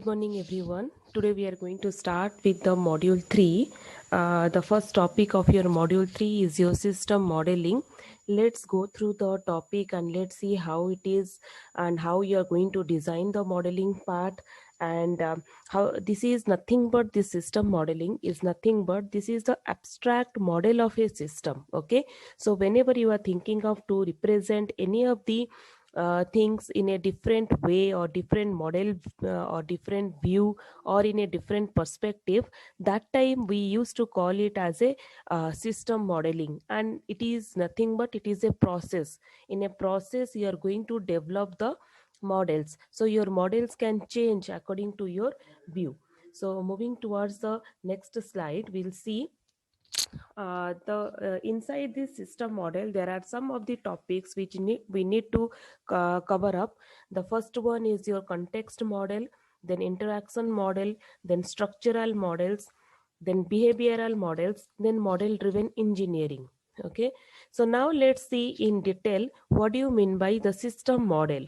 morning, everyone. Today we are going to start with the module 3. The first topic of your module 3 is your system modeling. Let's go through the topic and let's see how it is and how you are going to design the modeling part. And how this is nothing but this system modeling is nothing but this is the abstract model of a system. Okay, so whenever you are thinking of to represent any of the things in a different way or different model or different view or in a different perspective, that time we used to call it as a system modeling, and it is nothing but it is a process. In a process you are going to develop the models, so your models can change according to your view. So moving towards the next slide, we'll see the inside this system model there are some of the topics which we need to cover up. The first one is your context model, then interaction model, then structural models, then behavioral models, then model driven engineering. Okay, so now let's see in detail what do you mean by the system model.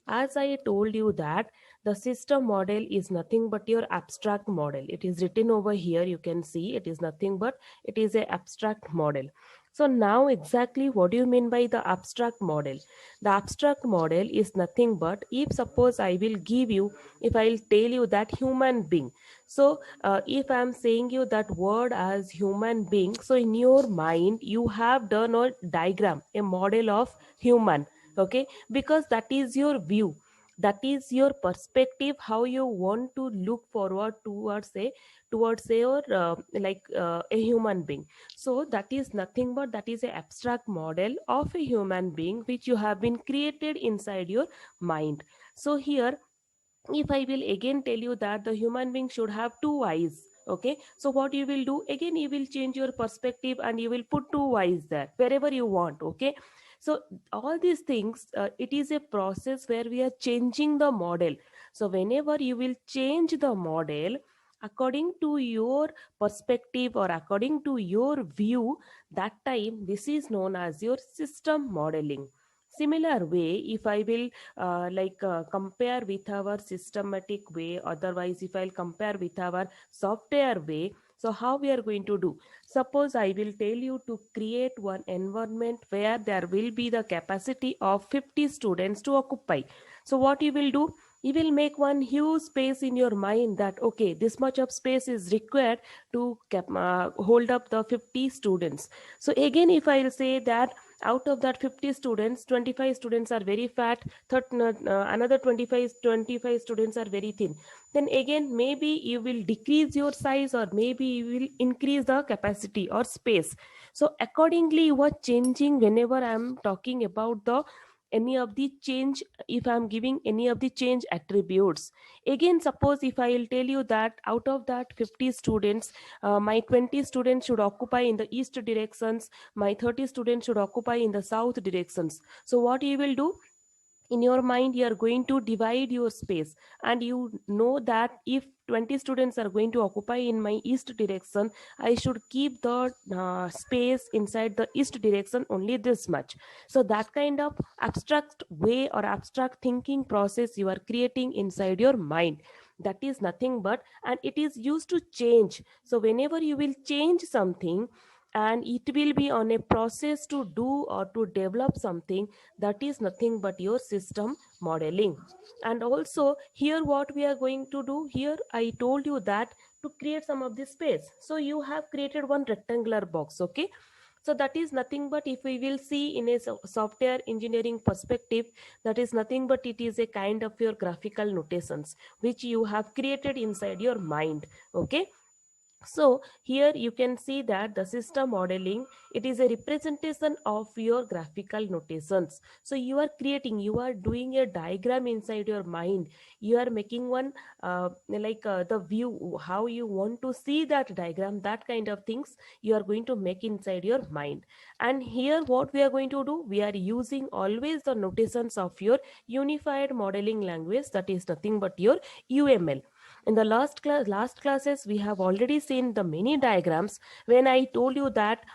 As I told you that the system model is nothing but your abstract model. It is written over here, you can see it is nothing but it is a abstract model. So now exactly what do you mean by the abstract model? The abstract model is nothing but, if suppose I will give you, if I'll tell you that human being, so if I'm saying you that word as human being, so in your mind you have done a diagram, a model of human. Okay, because that is your view, that is your perspective, how you want to look forward towards your a human being. So that is nothing but that is a abstract model of a human being which you have been created inside your mind. So here, if I will again tell you that the human being should have two eyes, okay, so what you will do again, you will change your perspective and you will put two eyes there wherever you want. Okay, so all these things, it is a process where we are changing the model. So whenever you will change the model according to your perspective or according to your view, that time this is known as your system modeling. Similar way, if I will compare with our systematic way, otherwise if I'll compare with our software way, so how we are going to do? Suppose I will tell you to create one environment where there will be the capacity of 50 students to occupy. So what you will do, you will make one huge space in your mind that okay, this much of space is required to hold up the 50 students. So again, if I'll say that out of that 50 students, 25 students are very fat, another 25 students are very thin, then again maybe you will decrease your size or maybe you will increase the capacity or space. So accordingly you are changing whenever I am talking about the any of the change, if I am giving any of the change attributes. Again, suppose if I will tell you that out of that 50 students, my 20 students should occupy in the east directions, my 30 students should occupy in the south directions. So what you will do, in your mind you are going to divide your space, and you know that if 20 students are going to occupy in my east direction, I should keep the space inside the east direction only this much. So that kind of abstract way or abstract thinking process you are creating inside your mind, that is nothing but, and it is used to change. So whenever you will change something, and it will be on a process to do or to develop something, that is nothing but your system modeling. And also here what we are going to do, here I told you that to create some of this space, so you have created one rectangular box. Okay, so that is nothing but, if we will see in a software engineering perspective, that is nothing but it is a kind of your graphical notations which you have created inside your mind. Okay, so here you can see that the system modeling, it is a representation of your graphical notations. So you are creating, you are doing a diagram inside your mind, you are making one the view, how you want to see that diagram, that kind of things you are going to make inside your mind. And here what we are going to do, we are using always the notations of your unified modeling language, that is nothing but your UML. In the last classes, we have already seen the many diagrams when I told you that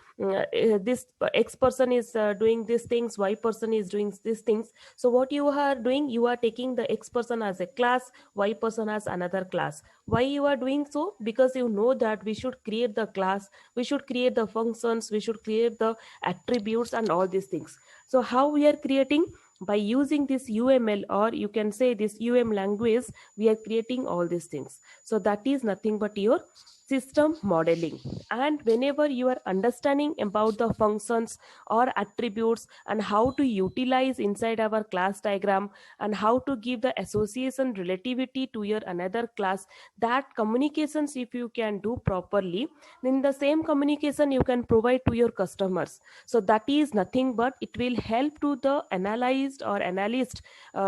this X person is doing these things, Y person is doing these things. So what you are doing, you are taking the X person as a class, Y person as another class. Why you are doing so? Because you know that we should create the class, we should create the functions, we should create the attributes and all these things. So how we are creating? By using this UML, or you can say this language, we are creating all these things. So that is nothing but your system modeling. And whenever you are understanding about the functions or attributes and how to utilize inside our class diagram, and how to give the association relativity to your another class, that communications if you can do properly, then the same communication you can provide to your customers. So that is nothing but it will help to the analyzed or analyst,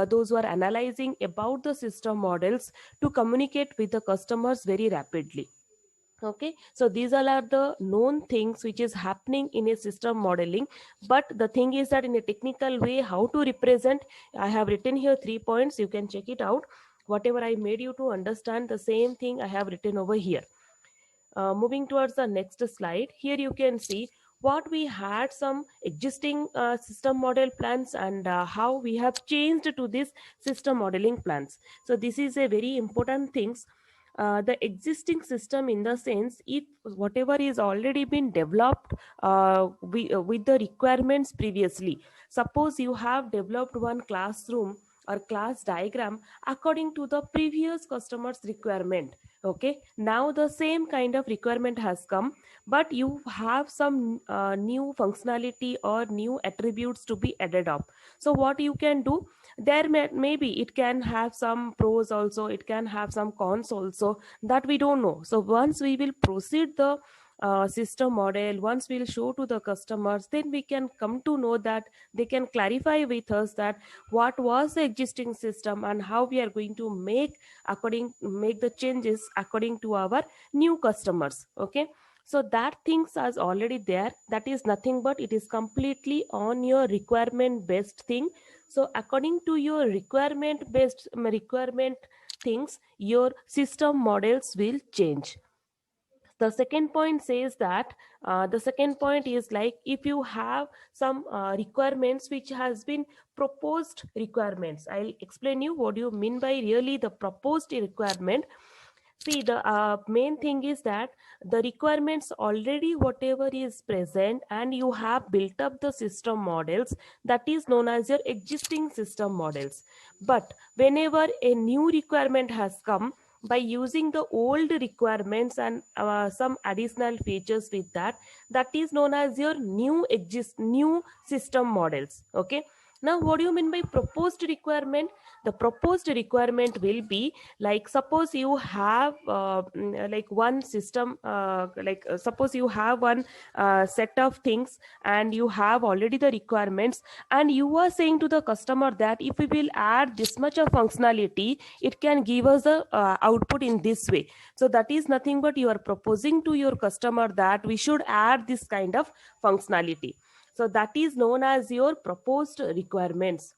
those who are analyzing about the system models, to communicate with the customers very rapidly. Okay, so these all are the known things which is happening in a system modeling. But the thing is that in a technical way, how to represent, I have written here 3 points, you can check it out. Whatever I made you to understand, the same thing I have written over here. Moving towards the next slide, here you can see what we had some existing system model plans, and how we have changed to this system modeling plans. So this is a very important things. The existing system, in the sense, if whatever is already been developed with the requirements previously. Suppose you have developed one classroom or class diagram according to the previous customer's requirement. Okay, now the same kind of requirement has come, but you have some new functionality or new attributes to be added up. So what you can do, there maybe it can have some pros also, it can have some cons also, that we don't know. So once we will proceed the system model, once we'll show to the customers, then we can come to know that they can clarify with us that what was the existing system and how we are going to make the changes according to our new customers. Okay, so that things are already there, that is nothing but it is completely on your requirement based thing. So according to your requirement things, your system models will change. The second point says that the second point is like, if you have some requirements which has been proposed requirements, I'll explain you what do you mean by really the proposed requirement. See, the main thing is that the requirements already whatever is present and you have built up the system models, that is known as your existing system models. But whenever a new requirement has come, by using the old requirements and some additional features with that, that is known as your new system models. Okay, now what do you mean by proposed requirement? The proposed requirement will be like, suppose you have like one system, suppose you have one set of things and you have already the requirements, and you are saying to the customer that if we will add this much of functionality, it can give us the output in this way. So that is nothing but you are proposing to your customer that we should add this kind of functionality. So that is known as your proposed requirements.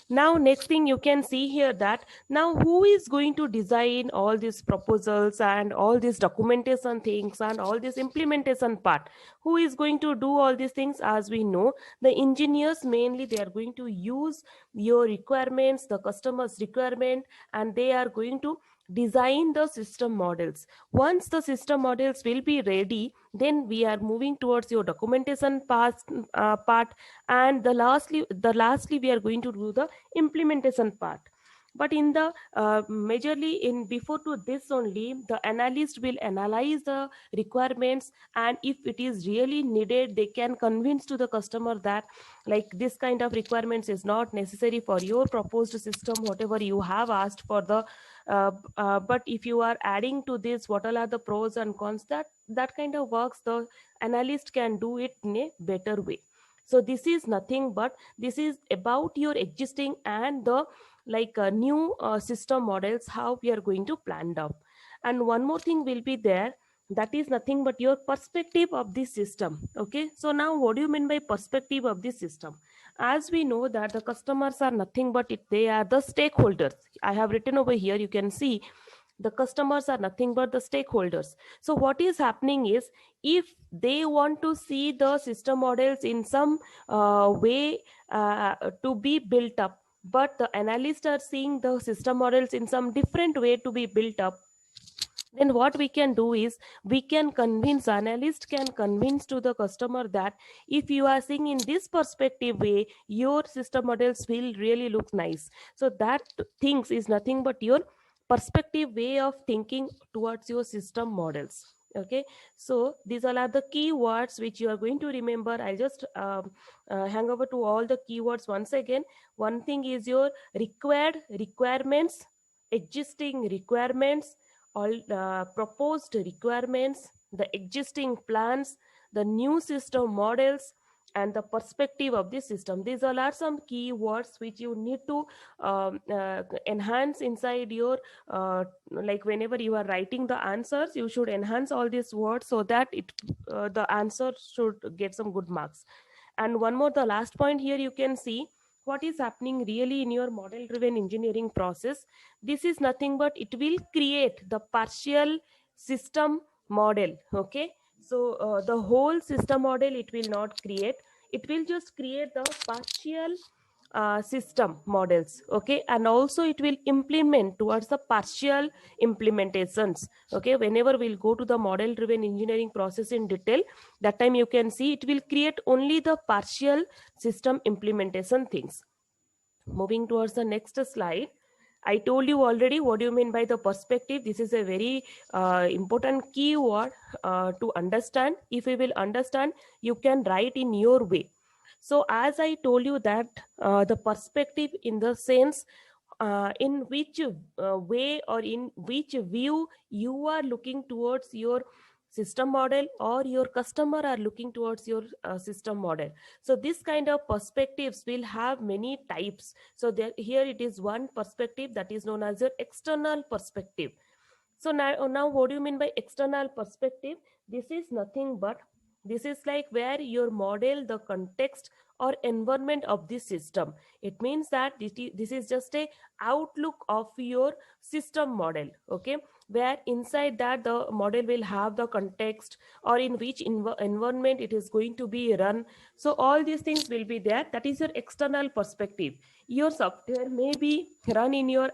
Now next thing you can see here, that now who is going to design all these proposals and all these documentation things and all this implementation part? Who is going to do all these things? As we know, the engineers mainly, they are going to use your requirements, the customer's requirement, and they are going to design the system models. Once the system models will be ready, then we are moving towards your documentation part, and the lastly we are going to do the implementation part. But in the majorly in before to this only, the analyst will analyze the requirements, and if it is really needed, they can convince to the customer that like this kind of requirements is not necessary for your proposed system, whatever you have asked for the but if you are adding to this, what all are the pros and cons, that kind of works the analyst can do it in a better way. So this is nothing but this is about your existing and the new system models, how we are going to plan up. And one more thing will be there, that is nothing but your perspective of this system. Okay, so now what do you mean by perspective of this system? As we know that the customers are nothing but they are the stakeholders. I have written over here, you can see the customers are nothing but the stakeholders. So what is happening is, if they want to see the system models in some way to be built up, but the analysts are seeing the system models in some different way to be built up, then what we can do is, we can convince, analyst can convince to the customer that if you are seeing in this perspective way, your system models will really look nice. So that things is nothing but your perspective way of thinking towards your system models. Okay, so these all are the key words which you are going to remember. I'll just hang over to all the keywords once again. One thing is your required requirements, existing requirements, all proposed requirements, the existing plans, the new system models, and the perspective of the system. These all are some key words which you need to enhance inside your like whenever you are writing the answers, you should enhance all these words so that it the answer should get some good marks. And one more, the last point here, you can see what is happening really in your model driven engineering process. This is nothing but it will create the partial system model. Okay, so the whole system model it will not create, it will just create the partial system models. Okay, and also it will implement towards the partial implementations. Okay, whenever we'll go to the model driven engineering process in detail, that time you can see it will create only the partial system implementation things. Moving towards the next slide, I told you already what do you mean by the perspective. This is a very important keyword to understand. If you will understand, you can write in your way. So as I told you that the perspective in the sense in which way or in which view you are looking towards your system model, or your customer are looking towards your system model. So this kind of perspectives will have many types. So there, here it is one perspective that is known as your external perspective. So now what do you mean by external perspective? This is nothing but, this is like where your model the context or environment of the system. It means that this is just a outlook of your system model. Okay, where inside that the model will have the context, or in which environment it is going to be run. So all these things will be there. That is your external perspective. Your software may be run in your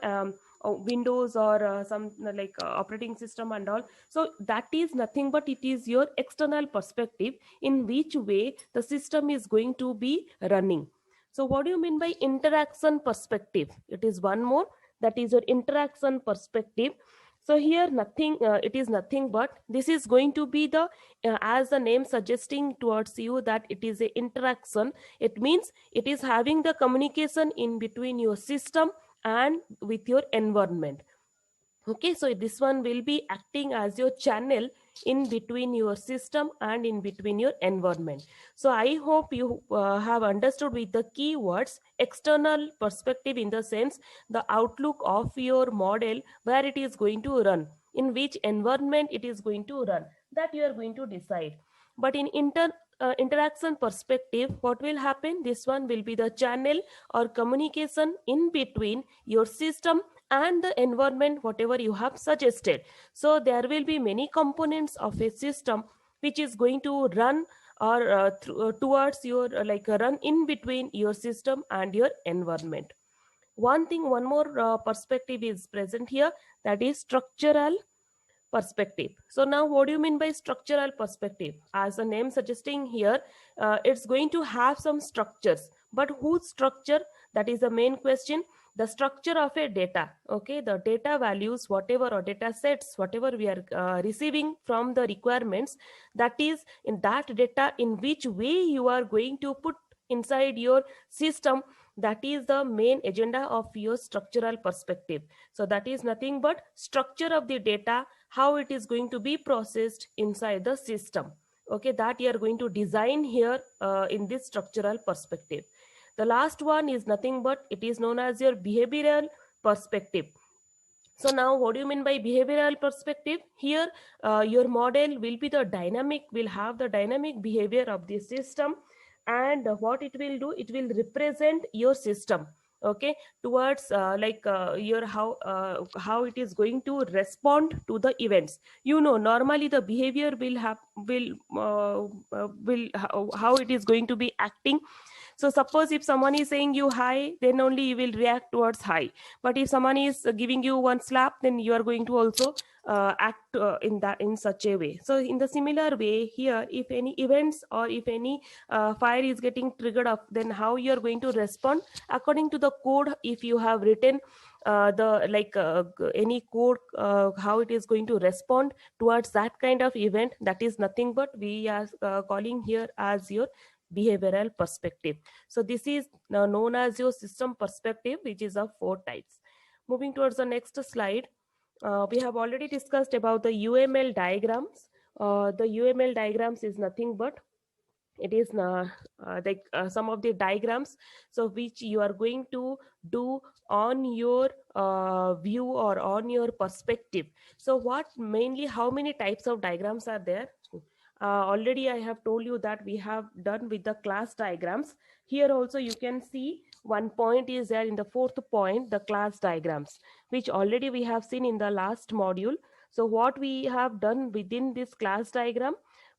Windows or some like operating system and all. So that is nothing but it is your external perspective in which way the system is going to be running. So what do you mean by interaction perspective? It is one more, that is your interaction perspective. So here nothing it is nothing but this is going to be the as the name suggesting towards you that it is a interaction. It means it is having the communication in between your system and with your environment. Okay, so this one will be acting as your channel in between your system and in between your environment. So I hope you have understood with the keywords external perspective, in the sense the outlook of your model, where it is going to run, in which environment it is going to run, that you are going to decide. But in interaction perspective, what will happen, this one will be the channel or communication in between your system and the environment whatever you have suggested. So there will be many components of a system which is going to run or towards your run in between your system and your environment. One thing, one more perspective is present here, that is structural perspective. So now what do you mean by structural perspective? As the name suggesting here, it's going to have some structures, but whose structure, that is the main question. The structure of a data. Okay, the data values whatever, or data sets whatever we are receiving from the requirements, that is in that data in which way you are going to put inside your system, that is the main agenda of your structural perspective. So that is nothing but structure of the data, how it is going to be processed inside the system. Okay, that you are going to design here in this structural perspective. The last one is nothing but it is known as your behavioral perspective. So now what do you mean by behavioral perspective? Here your model will be the dynamic, will have the dynamic behavior of the system. And what it will do, it will represent your system, okay, towards your how it is going to respond to the events. You know, normally the behavior will have will how it is going to be acting. So suppose if someone is saying you hi, then only you will react towards hi. But if someone is giving you one slap, then you are going to also act in such a way. So in the similar way here, if any events or if any fire is getting triggered up, then how you are going to respond according to the code. If you have written any code, how it is going to respond towards that kind of event, that is nothing but we are calling here as your behavioral perspective. So this is known as your system perspective, which is of four types. Moving towards the next slide, we have already discussed about the UML diagrams. The UML diagrams is nothing but it is some of the diagrams, so which you are going to do on your view or on your perspective. So what mainly, how many types of diagrams are there? Already I have told you that we have done with the class diagrams. Here also you can see one point is there in the fourth point, the class diagrams, which already we have seen in the last module. So what we have done within this class diagram,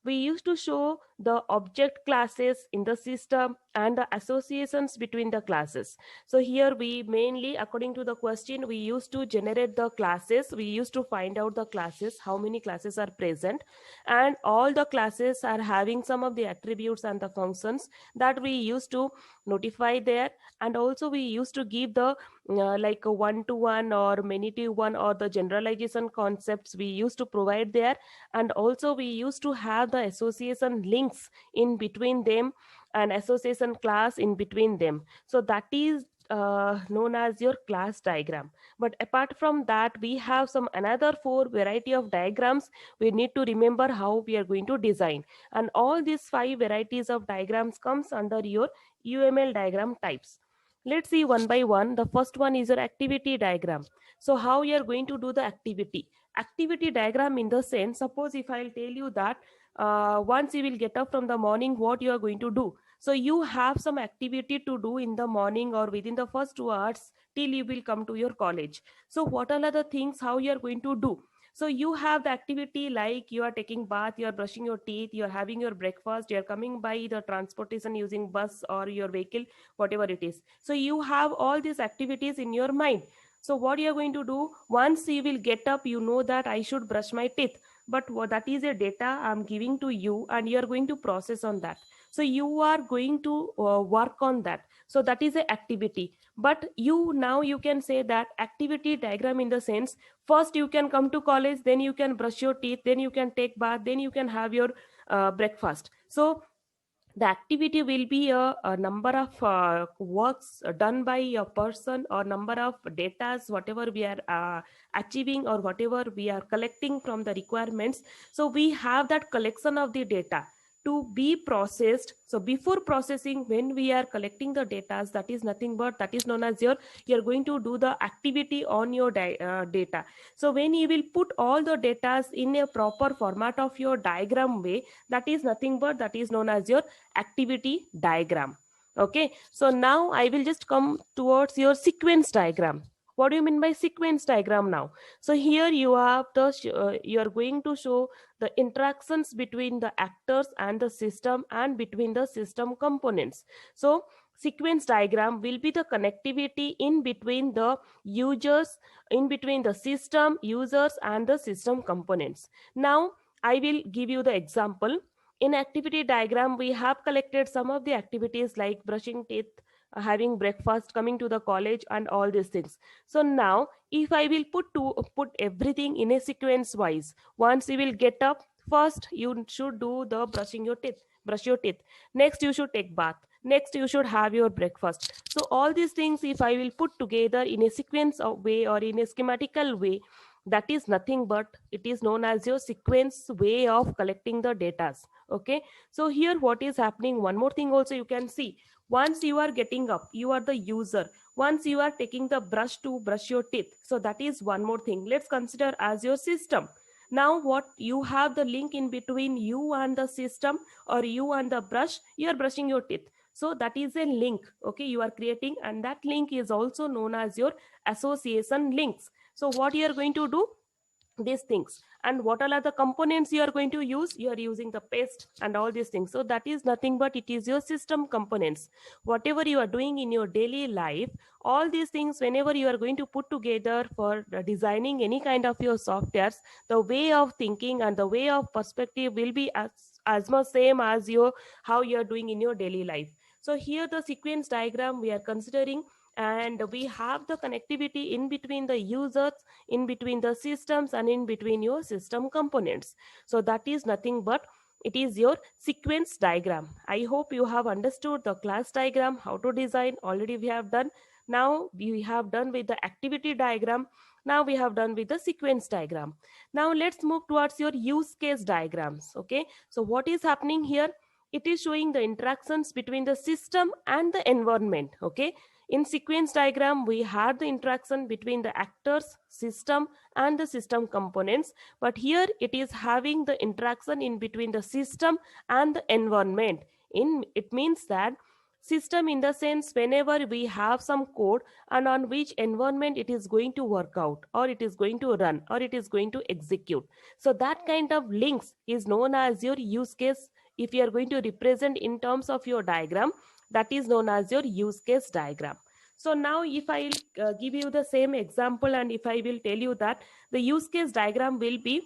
we used to show the object classes in the system and the associations between the classes. So here we mainly, according to the question, we used to generate the classes, we used to find out the classes, how many classes are present, and all the classes are having some of the attributes and the functions that we used to notify there. And also we used to give the like a one to one or many to one or the generalization concepts we used to provide there. And also we used to have the association links in between them and association class in between them. So that is known as your class diagram. But apart from that, we have some another four variety of diagrams we need to remember how we are going to design. And all these five varieties of diagrams comes under your UML diagram types. Let's see one by one. The first one is your activity diagram. So how you are going to do the activity diagram, in the sense, suppose if I'll tell you that once you will get up from the morning, what you are going to do. So you have some activity to do in the morning or within the first 2 hours till you will come to your college. So what are the things how you are going to do? So you have the activity like you are taking bath, you are brushing your teeth, you are having your breakfast, you are coming by the transportation using bus or your vehicle, whatever it is. So you have all these activities in your mind. So what you are going to do, once you will get up, you know that I should brush my teeth. But that is a data I'm giving to you, and you are going to process on that. So you are going to work on that. So that is a activity. But you now you can say that activity diagram in the sense, first you can come to college, then you can brush your teeth, then you can take bath, then you can have your breakfast. So the activity will be a number of works done by a person or number of datas whatever we are achieving or whatever we are collecting from the requirements. So we have that collection of the data to be processed. So before processing, when we are collecting the data, that is nothing but that is known as your, you're going to do the activity on your data. So when you will put all the data in a proper format of your diagram way, that is nothing but that is known as your activity diagram. Okay, so now I will just come towards your sequence diagram. What do you mean by sequence diagram now? So here you have the you are going to show the interactions between the actors and the system and between the system components. So sequence diagram will be the connectivity in between the users, in between the system users and the system components. Now I will give you the example. In activity diagram, we have collected some of the activities like brushing teeth, having breakfast, coming to the college, and all these things. So now if I will put everything in a sequence wise, once you will get up, first you should do the brushing your teeth, brush your teeth. Next you should take bath. Next you should have your breakfast. So all these things if I will put together in a sequence of way or in a schematical way, that is nothing but it is known as your sequence way of collecting the data. Okay, so here what is happening, one more thing also you can see. Once you are getting up, you are the user. Once you are taking the brush to brush your teeth, so that is one more thing. Let's consider as your system. Now what you have the link in between you and the system, or you and the brush, you are brushing your teeth. So that is a link, okay, you are creating, and that link is also known as your association links. So what you are going to do, these things, and what all are the components you are going to use, you are using the paste and all these things. So that is nothing but it is your system components. Whatever you are doing in your daily life, all these things, whenever you are going to put together for designing any kind of your softwares, the way of thinking and the way of perspective will be as much same as your how you are doing in your daily life. So here the sequence diagram we are considering, and we have the connectivity in between the users, in between the systems, and in between your system components. So that is nothing but it is your sequence diagram. I hope you have understood the class diagram, how to design already we have done. Now we have done with the activity diagram. Now we have done with the sequence diagram. Now let's move towards your use case diagrams. Okay, so what is happening here, it is showing the interactions between the system and the environment. Okay, in sequence diagram, we had the interaction between the actors, system, and the system components. But here it is having the interaction in between the system and the environment. In it means that system in the sense whenever we have some code and on which environment it is going to work out, or it is going to run, or it is going to execute. So that kind of links is known as your use case. If you are going to represent in terms of your diagram, that is known as your use case diagram. So now if I give you the same example, and if I will tell you that the use case diagram will be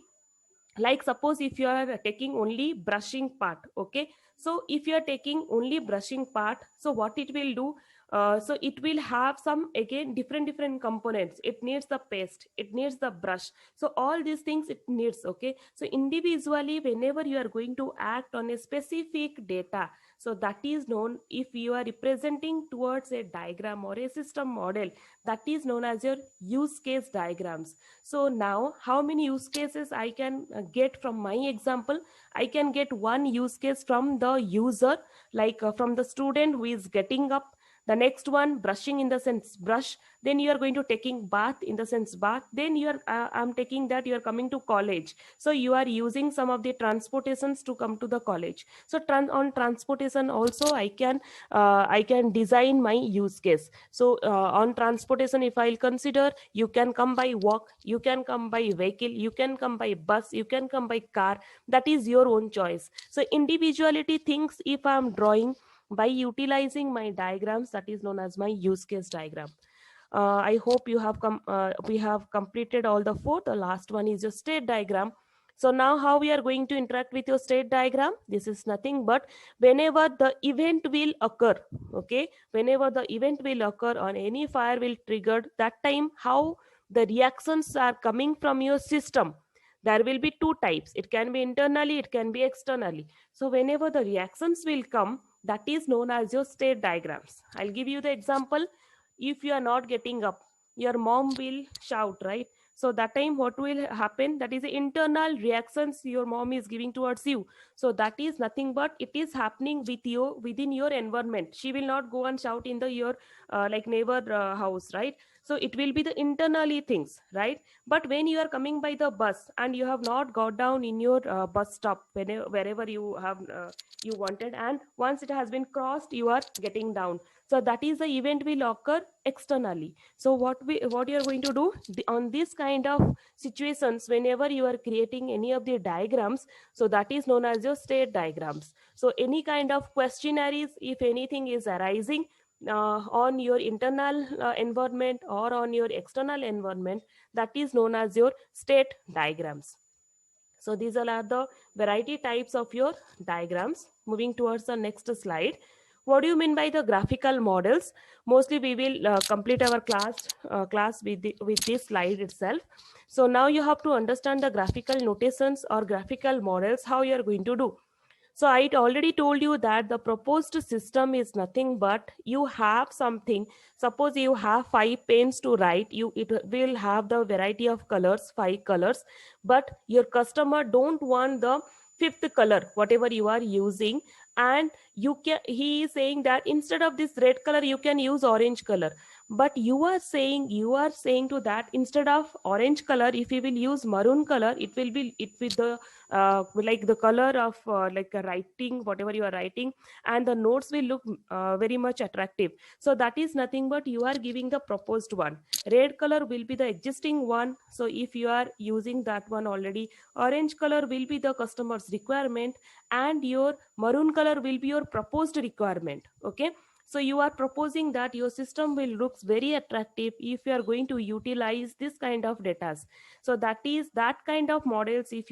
like, suppose if you are taking only brushing part. Okay, so if you are taking only brushing part, so what it will do, so it will have some again different components. It needs the paste, it needs the brush, so all these things it needs. Okay, so individually whenever you are going to act on a specific data, so that is known, if you are representing towards a diagram or a system model, that is known as your use case diagrams. So now how many use cases I can get from my example? I can get one use case from the user, like from the student who is getting up. The next one, brushing in the sense brush. Then you are going to taking bath in the sense bath. Then you are I'm taking that you are coming to college, so you are using some of the transportations to come to the college. So on transportation also I can design my use case. So on transportation, if I'll consider, you can come by walk, you can come by vehicle, you can come by bus, you can come by car. That is your own choice. So individuality thinks if I'm drawing by utilizing my diagrams, that is known as my use case diagram. I hope you have we have completed all the four. The last one is your state diagram. So now how we are going to interact with your state diagram? This is nothing but whenever the event will occur. Okay, whenever the event will occur or any fire will trigger, that time how the reactions are coming from your system. There will be two types. It can be internally, it can be externally. So whenever the reactions will come, that is known as your state diagrams. I'll give you the example. If you are not getting up, your mom will shout, right? So that time what will happen, that is the internal reactions your mom is giving towards you. So that is nothing but it is happening with you within your environment. She will not go and shout in the your like neighbor house, right? So it will be the internally things, right? But when you are coming by the bus and you have not got down in your bus stop, wherever you have you wanted, and once it has been crossed, you are getting down. So that is the event will occur externally. So what you are going to do, on this kind of situations, whenever you are creating any of the diagrams, so that is known as your state diagrams. So any kind of questionnaires, if anything is arising on your internal environment or on your external environment, that is known as your state diagrams. So these all are the variety types of your diagrams. Moving towards the next slide. What do you mean by the graphical models? Mostly we will complete our class with with this slide itself. So now you have to understand the graphical notations or graphical models, how you are going to do. So I already told you that the proposed system is nothing but you have something. Suppose you have 5 pens to write, you it will have the variety of colors, 5 colors, but your customer don't want the fifth color, whatever you are using, and he is saying that instead of this red color you can use orange color. But you are saying to that, instead of orange color, if you will use maroon color, it with the like the color of like a writing, whatever you are writing, and the notes will look very much attractive. So that is nothing but you are giving the proposed one. Red color will be the existing one, so if you are using that one already, orange color will be the customer's requirement, and your maroon color will be your proposed requirement. Okay, so you are proposing that your system will looks very attractive if you are going to utilize this kind of data. So that is that kind of models, if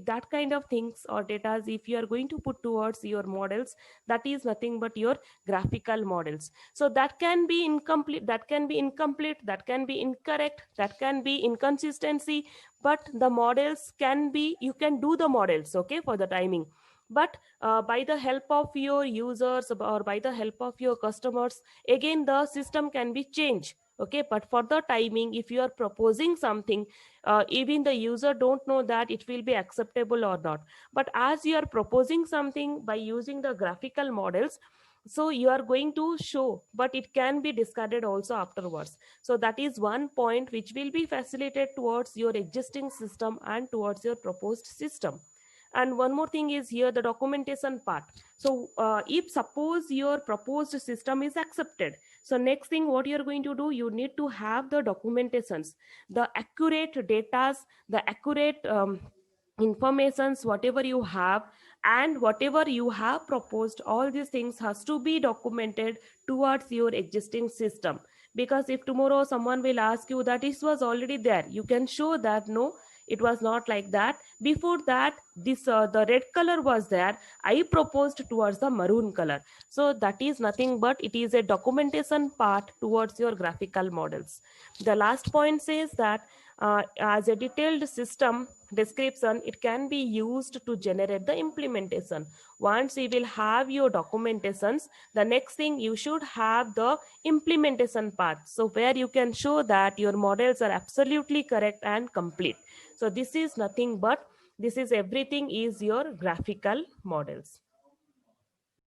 that kind of things or data, if you are going to put towards your models, that is nothing but your graphical models. So that can be incomplete, that can be incorrect, that can be inconsistency, but the models can be, you can do the models, okay, for the timing. But by the help of your users or by the help of your customers, again the system can be changed. Okay, but for the timing, if you are proposing something, even the user don't know that it will be acceptable or not. But as you are proposing something by using the graphical models, so you are going to show, but it can be discarded also afterwards. So that is one point which will be facilitated towards your existing system and towards your proposed system. And one more thing is here, the documentation part. So if suppose your proposed system is accepted, so next thing what you're going to do, you need to have the documentations, the accurate datas, the accurate informations, whatever you have, and whatever you have proposed, all these things has to be documented towards your existing system. Because if tomorrow someone will ask you that this was already there, you can show that no, it was not like that. Before that, this the red color was there, I proposed towards the maroon color. So that is nothing but it is a documentation part towards your graphical models. The last point says that as a detailed system description, it can be used to generate the implementation. Once you will have your documentations, the next thing you should have the implementation part, so where you can show that your models are absolutely correct and complete. So this is nothing but, this is everything is your graphical models.